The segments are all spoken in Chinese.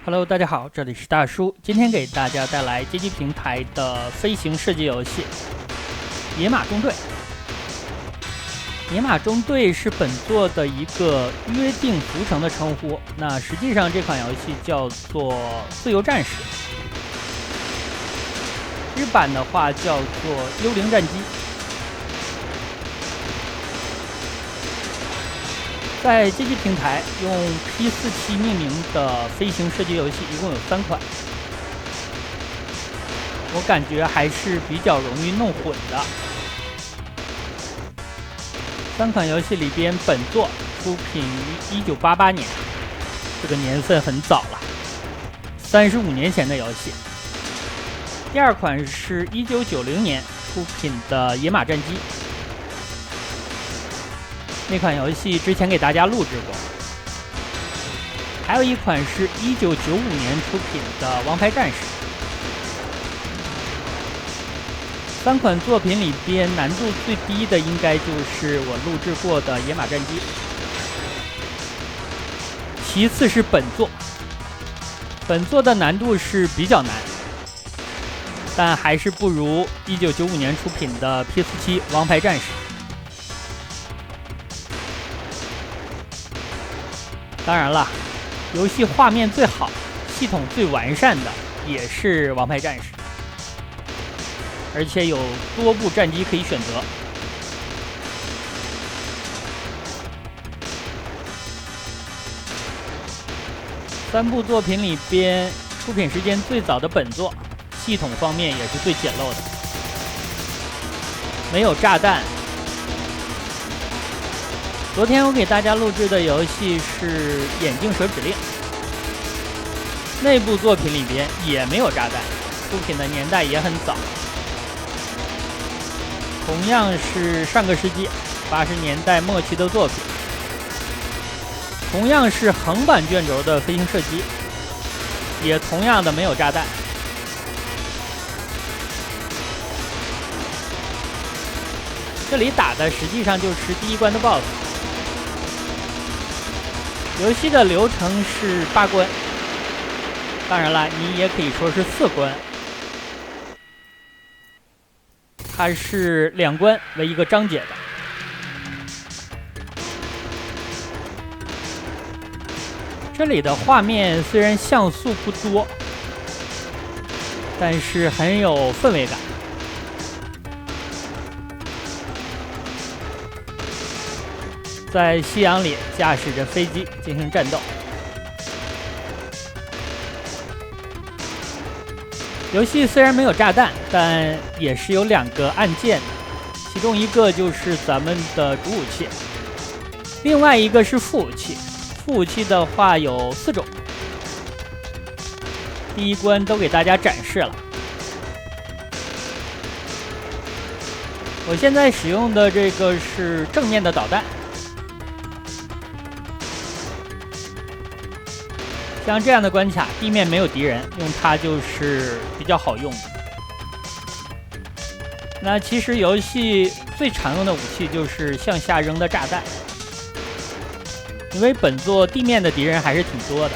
Hello， 大家好，这里是大叔，今天给大家带来街机平台的飞行射击游戏《野马中队》。野马中队是本作的一个约定俗成的称呼，那实际上这款游戏叫做自由战士，日版的话叫做幽灵战机。在街机平台用 P47 命名的飞行射击游戏一共有3款，我感觉还是比较容易弄混的。3款游戏里边，本作出品于1988年，这个年份很早了，35年前的游戏。第2款是1990年出品的《野马战机》。那款游戏之前给大家录制过，还有一款是1995年出品的《王牌战士》。3款作品里边难度最低的应该就是我录制过的《野马战机》，其次是本作。本作的难度是比较难，但还是不如1995年出品的 P47《王牌战士》。当然了，游戏画面最好、系统最完善的也是《王牌战士》，而且有多部战机可以选择。3部作品里边，出品时间最早的本作，系统方面也是最简陋的，没有炸弹。昨天我给大家录制的游戏是《眼镜蛇指令》，那部作品里边也没有炸弹，出品的年代也很早，同样是上个世纪80年代末期的作品，同样是横版卷轴的飞行射击，也同样的没有炸弹。这里打的实际上就是第1关的 BOSS。游戏的流程是8关，当然了，你也可以说是4关。它是2关为一个章节的。这里的画面虽然像素不多，但是很有氛围感。在夕阳里驾驶着飞机进行战斗。游戏虽然没有炸弹，但也是有2个按键的，其中一个就是咱们的主武器，另外一个是副武器。副武器的话有4种，第1关都给大家展示了。我现在使用的这个是正面的导弹。像这样的关卡，地面没有敌人，用它就是比较好用的。那其实游戏最常用的武器就是向下扔的炸弹，因为本作地面的敌人还是挺多的。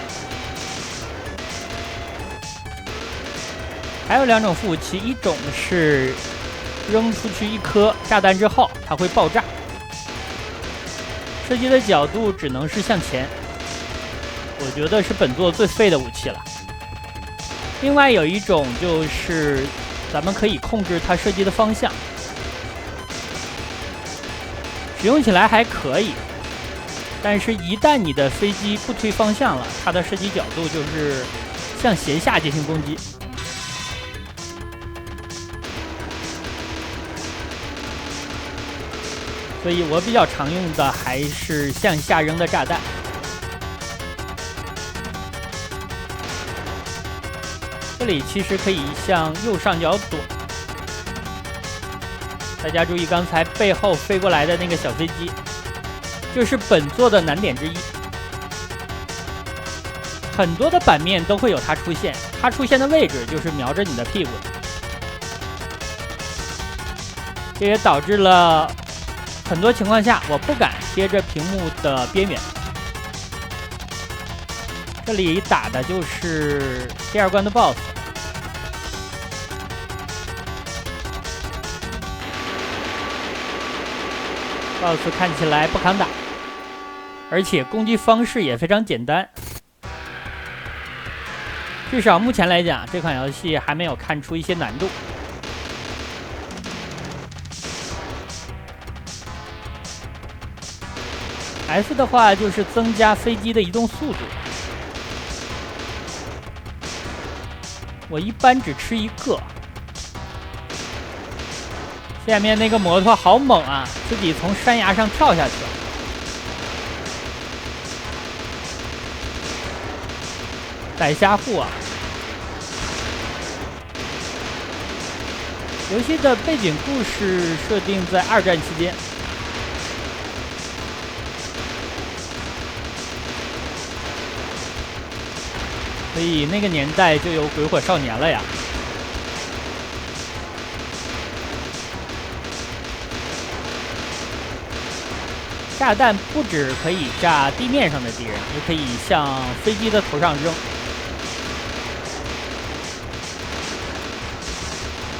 还有2种副武器，一种是扔出去1颗炸弹之后，它会爆炸，射击的角度只能是向前。我觉得是本作最废的武器了。另外有一种就是咱们可以控制它射击的方向，使用起来还可以，但是一旦你的飞机不推方向了，它的射击角度就是向斜下进行攻击。所以我比较常用的还是向下扔的炸弹。这里其实可以向右上角躲，大家注意刚才背后飞过来的那个小飞机，这是本作的难点之一。很多的版面都会有它出现，它出现的位置就是瞄着你的屁股，这也导致了很多情况下我不敢贴着屏幕的边缘，这里打的就是第2关的 BOSS。BOSS 看起来不抗打，而且攻击方式也非常简单。至少目前来讲，这款游戏还没有看出一些难度。S 的话就是增加飞机的移动速度。我一般只吃1个。下面那个摩托好猛啊，自己从山崖上跳下去了。逮虾户啊！游戏的背景故事设定在2战期间。所以那个年代就有鬼火少年了呀。炸弹不只可以炸地面上的敌人，也可以向飞机的头上扔。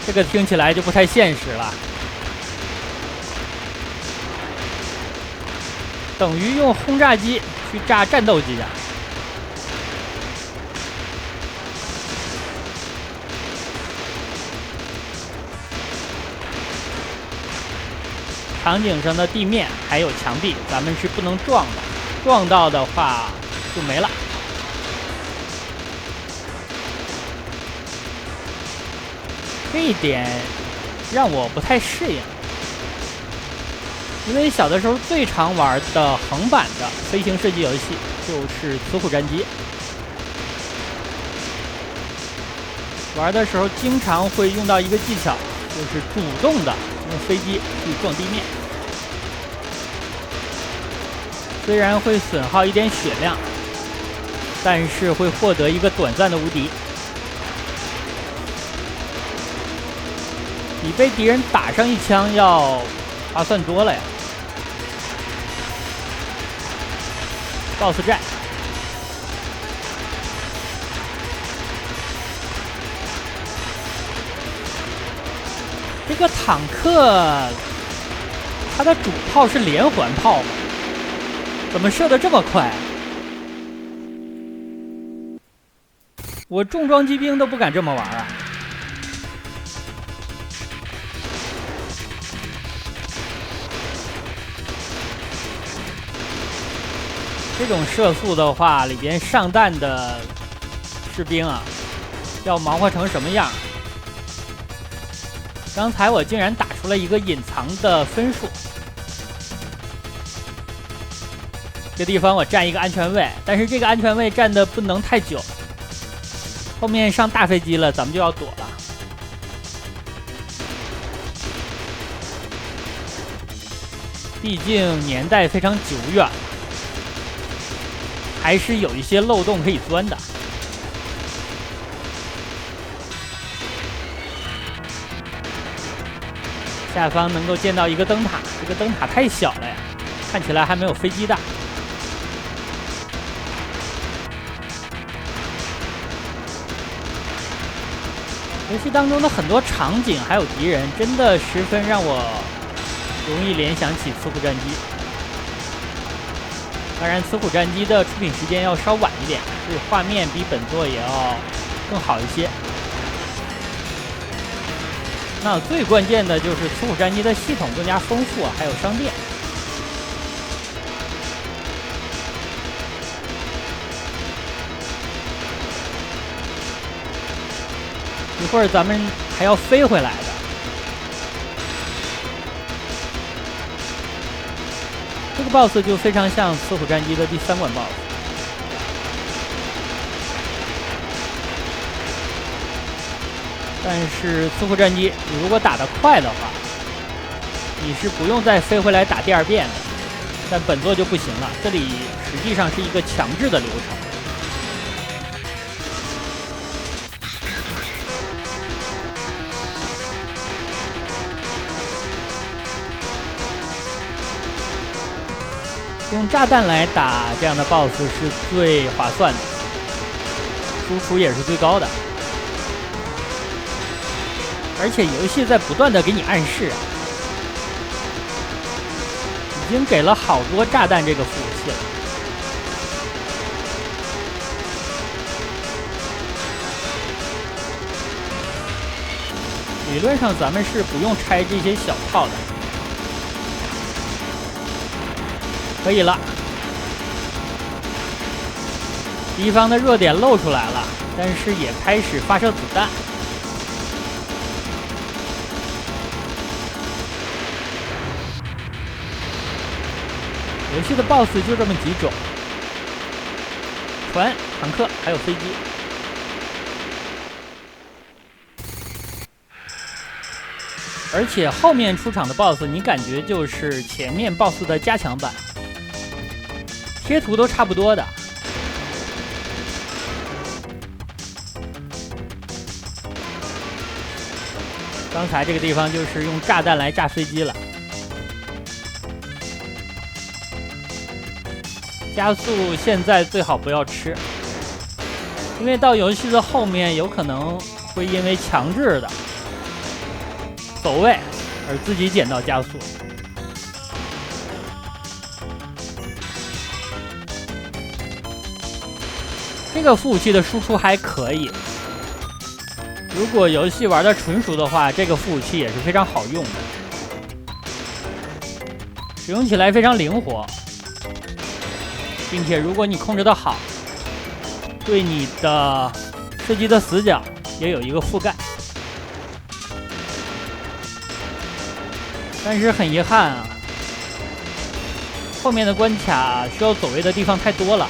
这个听起来就不太现实了，等于用轰炸机去炸战斗机啊。场景上的地面还有墙壁，咱们是不能撞的，撞到的话就没了。这一点让我不太适应，因为小的时候最常玩的横版的飞行射击游戏就是《雌虎战机》，玩的时候经常会用到一个技巧，就是主动的用飞机去撞地面。虽然会损耗一点血量，但是会获得一个短暂的无敌，比被敌人打上一枪要划算多了呀。BOSS 战，这个坦克它的主炮是连环炮吗？怎么射得这么快？我重装机兵都不敢这么玩啊！这种射速的话，里边上弹的士兵啊，要忙活成什么样？刚才我竟然打出了一个隐藏的分数。这个地方我占一个安全位，但是这个安全位占的不能太久，后面上大飞机了，咱们就要躲了。毕竟年代非常久远，还是有一些漏洞可以钻的。下方能够见到一个灯塔，这个灯塔太小了呀，看起来还没有飞机大。游戏当中的很多场景还有敌人，真的十分让我容易联想起《雌虎战机》。当然，《雌虎战机》的出品时间要稍晚一点，所以画面比本作也要更好一些。那最关键的就是《雌虎战机》的系统更加丰富，还有商店。一会儿咱们还要飞回来的。这个 BOSS 就非常像《雌虎战机》的第3关 BOSS。但是《雌虎战机》你如果打得快的话，你是不用再飞回来打第2遍的。但本作就不行了，这里实际上是一个强制的流程。用炸弹来打这样的 BOSS 是最划算的。输出也是最高的。而且游戏在不断的给你暗示啊，已经给了好多炸弹这个服务器了。理论上咱们是不用拆这些小炮的。可以了，敌方的弱点露出来了，但是也开始发射子弹。游戏的 BOSS 就这么几种：船、坦克还有飞机。而且后面出场的 BOSS， 你感觉就是前面 BOSS 的加强版。贴图都差不多的，刚才这个地方就是用炸弹来炸飞机了。加速现在最好不要吃，因为到游戏的后面有可能会因为强制的走位而自己减到加速。这个服务器的输出还可以，如果游戏玩的纯熟的话，这个服务器也是非常好用的，使用起来非常灵活，并且如果你控制的好，对你的射击的死角也有一个覆盖。但是很遗憾啊，后面的关卡需要走位的地方太多了，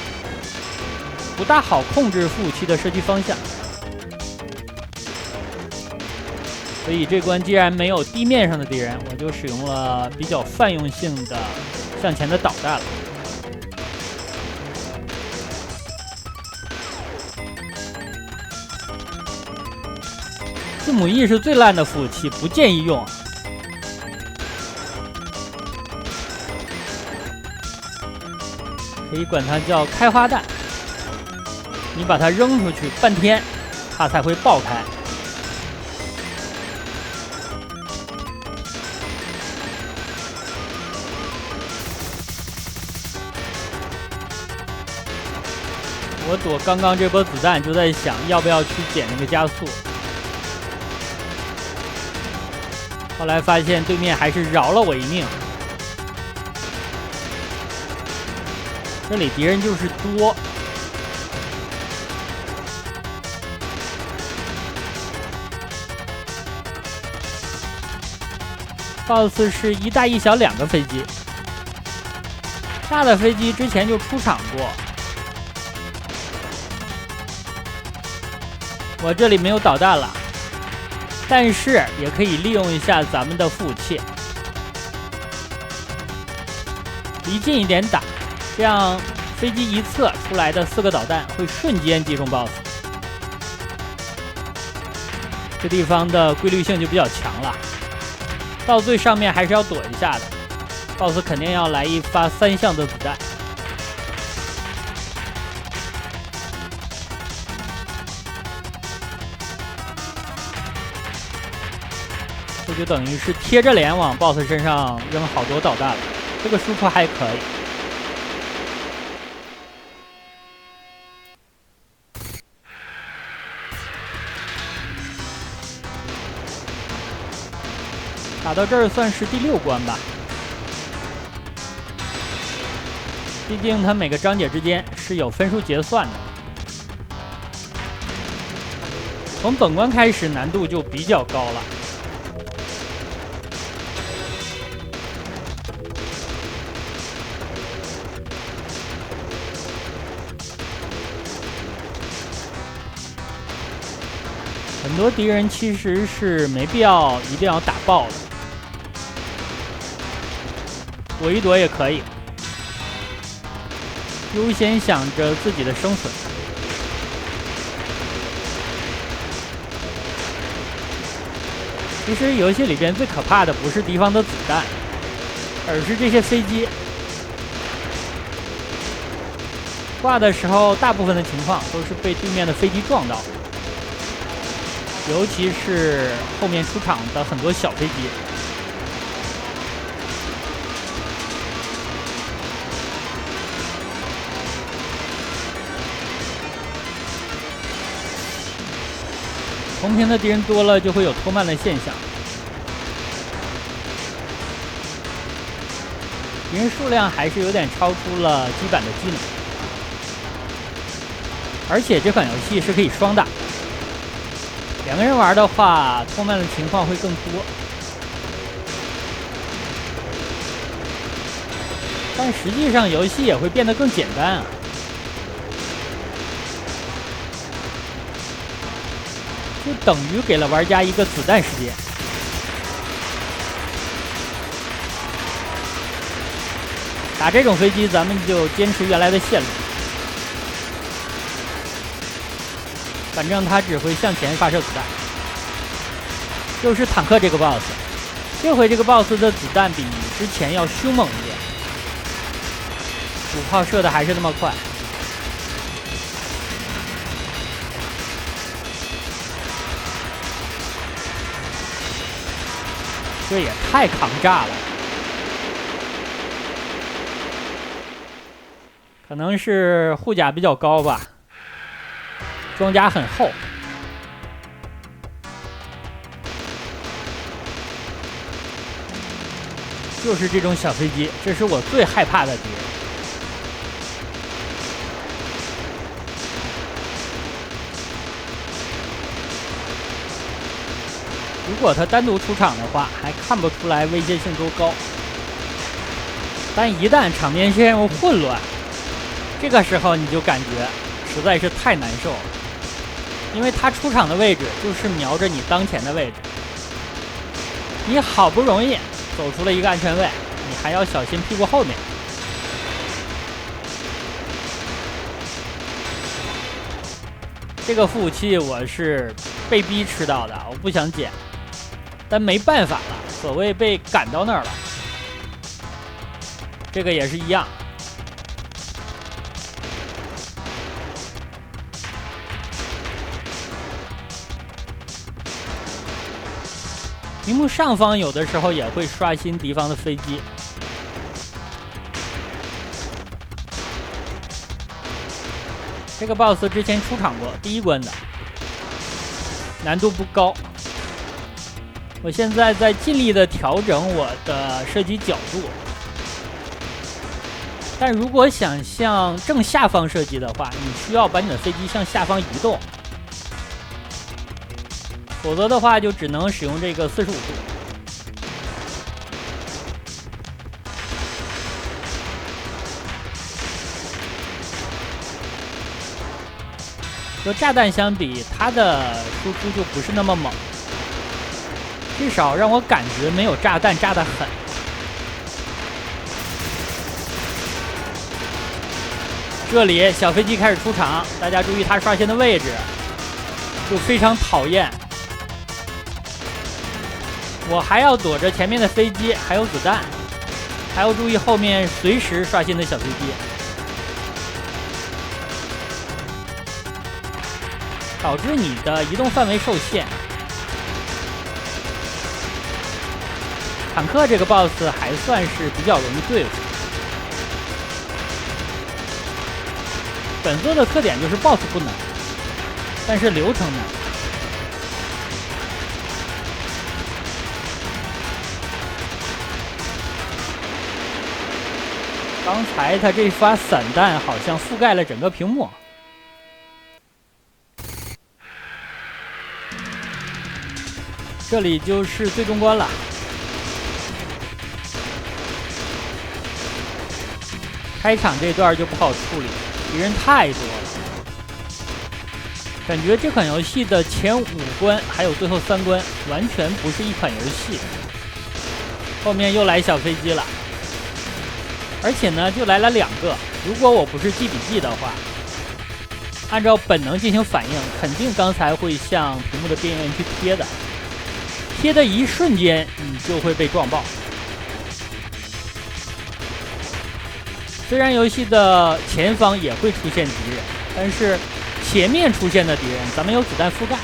不大好控制服务器的射击方向，所以这关既然没有地面上的敌人，我就使用了比较泛用性的向前的导弹了。字母 E 是最烂的服务器，不建议用。可以管它叫开花弹。你把它扔出去半天，它才会爆开。我躲刚刚这波子弹，就在想要不要去捡那个加速。后来发现对面还是饶了我一命。这里敌人就是多。BOSS 是一大一小两个飞机，大的飞机之前就出场过。我这里没有导弹了，但是也可以利用一下咱们的服务器，离近一点打，这样飞机一侧出来的4个导弹会瞬间击中 BOSS。这地方的规律性就比较强了。到最上面还是要躲一下的 ，BOSS 肯定要来一发3项的子弹。这就等于是贴着脸往 BOSS 身上扔好多导弹了，这个输出还可以。打到这儿算是第6关吧，毕竟它每个章节之间是有分数结算的。从本关开始难度就比较高了。很多敌人其实是没必要一定要打爆的。躲一躲也可以，优先想着自己的生存。其实游戏里边最可怕的不是敌方的子弹，而是这些飞机。挂的时候，大部分的情况都是被对面的飞机撞到，尤其是后面出场的很多小飞机。同屏的敌人多了，就会有拖慢的现象。敌人数量还是有点超出了基本的技能，而且这款游戏是可以双打的，2个人玩的话，拖慢的情况会更多。但实际上游戏也会变得更简单啊。就等于给了玩家一个子弹时间。打这种飞机，咱们就坚持原来的线路，反正它只会向前发射子弹。就是坦克这个 BOSS， 这回这个 BOSS 的子弹比之前要凶猛一点，主炮射的还是那么快。这也太抗炸了，可能是护甲比较高吧，装甲很厚。就是这种小飞机，这是我最害怕的敌人。如果他单独出场的话，还看不出来威胁性多高。但一旦场面陷入混乱，这个时候你就感觉实在是太难受了，因为他出场的位置就是瞄着你当前的位置，你好不容易走出了一个安全位，你还要小心屁股后面。这个副武器我是被逼吃到的，我不想捡。但没办法了，所谓被赶到那儿了。这个也是一样。屏幕上方有的时候也会刷新敌方的飞机。这个 BOSS 之前出场过第1关的，难度不高。我现在在尽力的调整我的射击角度，但如果想向正下方射击的话，你需要把你的飞机向下方移动，否则的话就只能使用这个45度。和炸弹相比，它的输出就不是那么猛。至少让我感觉没有炸弹炸得狠。这里小飞机开始出场，大家注意它刷新的位置，就非常讨厌。我还要躲着前面的飞机，还有子弹，还要注意后面随时刷新的小飞机，导致你的移动范围受限。坦克这个 BOSS 还算是比较容易对付。本作的特点就是 BOSS 不难，但是流程难。刚才他这发散弹好像覆盖了整个屏幕。这里就是最终关了。开场这段就不好处理，敌人太多了。感觉这款游戏的前5关还有最后3关完全不是一款游戏。后面又来小飞机了，而且呢就来了2个。如果我不是记笔记的话，按照本能进行反应，肯定刚才会向屏幕的边缘去贴的，贴的一瞬间你就会被撞爆。虽然游戏的前方也会出现敌人，但是前面出现的敌人，咱们有子弹覆盖，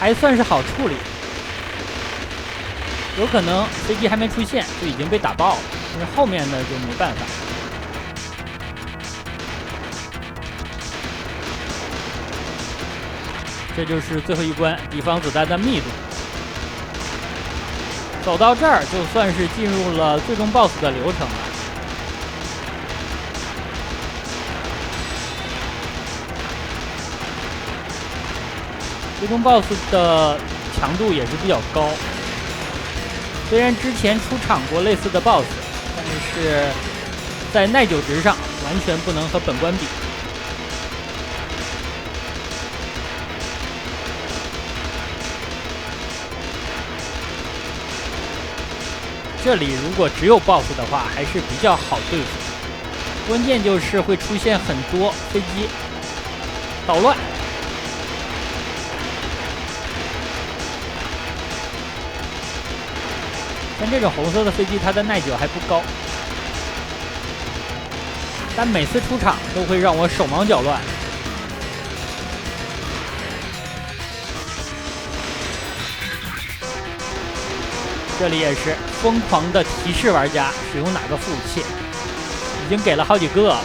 还算是好处理。有可能飞机还没出现就已经被打爆了，但是后面的就没办法。这就是最后一关敌方子弹的密度。走到这儿，就算是进入了最终 BOSS 的流程了。最终 BOSS 的强度也是比较高。虽然之前出场过类似的 BOSS， 但是在耐久值上完全不能和本关比。这里如果只有 BOSS 的话，还是比较好对付。关键就是会出现很多飞机捣乱。像这种红色的飞机，它的耐久还不高，但每次出场都会让我手忙脚乱。这里也是疯狂的提示玩家使用哪个服务器，已经给了好几个了。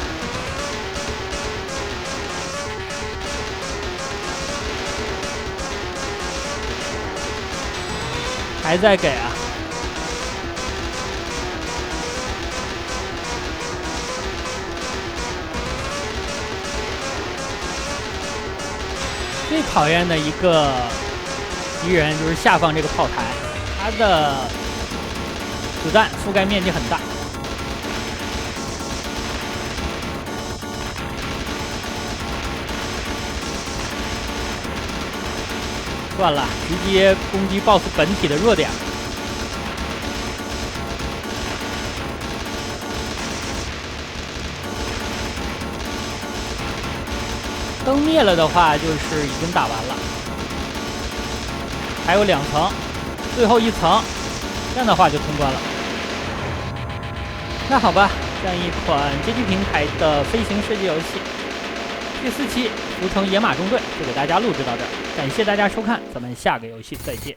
还在给啊！最讨厌的一个敌人就是下方这个炮台，它的子弹覆盖面积很大。算了，直接攻击 BOSS 本体的弱点。灯灭了的话，就是已经打完了。还有2层，最后1层，这样的话就通关了。那好吧，这样一款街机平台的飞行射击游戏，第4期《浮城野马中队》就给大家录制到这儿，感谢大家收看，咱们下个游戏再见。